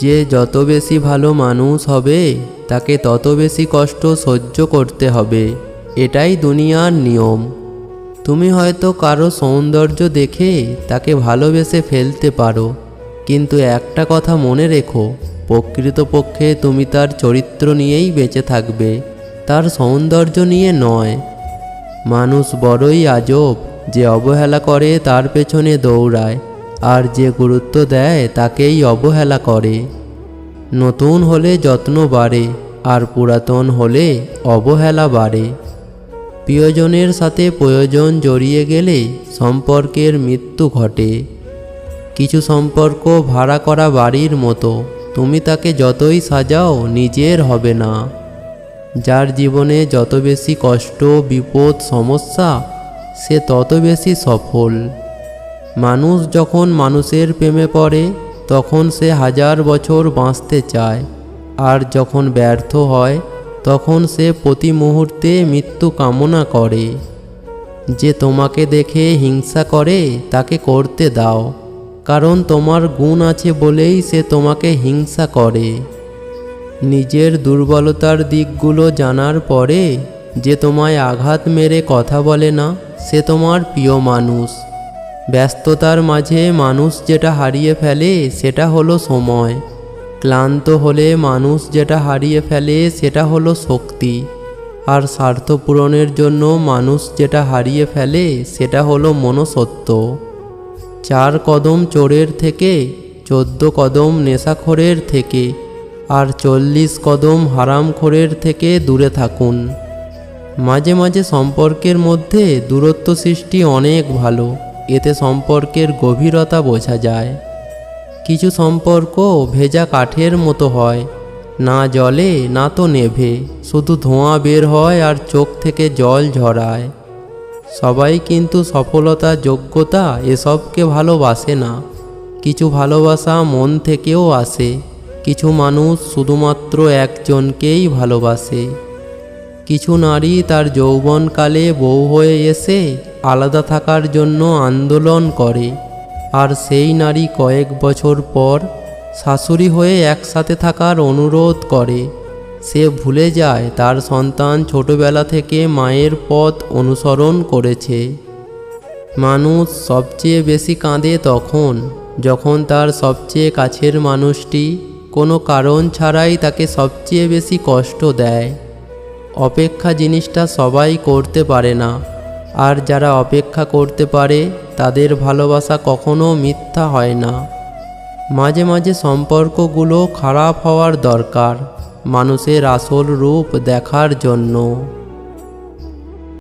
যে যত বেশি ভালো মানুষ হবে তাকে তত বেশি কষ্ট সহ্য করতে হবে। এটাই দুনিয়ার নিয়ম। তুমি হয়তো কারো সৌন্দর্য দেখে তাকে ভালোবেসে ফেলতে পারো, কিন্তু একটা কথা মনে রেখো, প্রকৃতপক্ষে তুমি তার চরিত্র নিয়েই বেঁচে থাকবে, তার সৌন্দর্য নিয়ে নয়। মানুষ বড়ই আজব, যে অবহেলা করে তার পেছনে দৌড়ায়, আর যে গুরুত্ব দেয় তাকেই অবহেলা করে। নতুন হলে যত্ন বাড়ে, আর পুরাতন হলে অবহেলা বাড়ে। প্রিয়জনের সাথে প্রয়োজন জড়িয়ে গেলে সম্পর্কের মৃত্যু ঘটে। কিছু সম্পর্ক ভাড়া করা বাড়ির মতো, তুমি তাকে যতই সাজাও নিজের হবে না। যার জীবনে যত বেশি কষ্ট, বিপদ, সমস্যা, সে তত বেশি সফল। মানুষ যখন মানুষের প্রেমে পড়ে তখন সে 1000 বছর বাঁচতে চায়, আর যখন ব্যর্থ হয় তখন সে প্রতি মুহূর্তে মৃত্যু কামনা করে। যে তোমাকে দেখে হিংসা করে তাকে করতে দাও, কারণ তোমার গুণ আছে বলেই সে তোমাকে হিংসা করে। নিজের দুর্বলতার দিকগুলো জানার পরে যে তোমায় আঘাত মেরে কথা বলে না, সে তোমার প্রিয় মানুষ। ব্যস্ততার মাঝে মানুষ যেটা হারিয়ে ফেলে সেটা হলো সময়। ক্লান্ত হলে মানুষ যেটা হারিয়ে ফেলে সেটা হলো শক্তি। আর স্বার্থ পূরণের জন্য মানুষ যেটা হারিয়ে ফেলে সেটা হলো মনুষ্যত্ব। 4 কদম চোরের থেকে, 14 কদম নেশাখোরের থেকে, আর 40 কদম হারামখোরের থেকে দূরে থাকুন। মাঝে মাঝে সম্পর্কের মধ্যে দূরত্ব সৃষ্টি অনেক ভালো, এতে সম্পর্কের গভীরতা বোঝা যায়। কিছু সম্পর্ক ভেজা কাঠের মতো হয়, না জ্বলে না তো নেভে, শুধু ধোঁয়া বের হয় আর চোখ থেকে জল ঝরায়। সবাই কিন্তু সফলতা, যোগ্যতা এসবকে ভালোবাসে না। কিছু ভালোবাসা মন থেকেও আসে। কিছু মানুষ শুধুমাত্র একজনকেই ভালোবাসে। কিছু নারী তার যৌবনকালে বউ হয়ে এসে আলাদা থাকার জন্য আন্দোলন করে, আর সেই নারী কয়েক বছর পর শাশুড়ি হয়ে একসাথে থাকার অনুরোধ করে। সে ভুলে যায় তার সন্তান ছোটবেলা থেকে মায়ের পথ অনুসরণ করেছে। মানুষ সবচেয়ে বেশি কাঁদে তখন যখন তার সবচেয়ে কাছের মানুষটি কোনো কারণ ছাড়াই তাকে সবচেয়ে বেশি কষ্ট দেয়। অপেক্ষা জিনিসটা সবাই করতে পারে না, আর যারা অপেক্ষা করতে পারে তাদের ভালোবাসা কখনো মিথ্যা হয় না। মাঝে মাঝে সম্পর্কগুলো খারাপ হওয়ার দরকার, মানুষের আসল রূপ দেখার জন্য।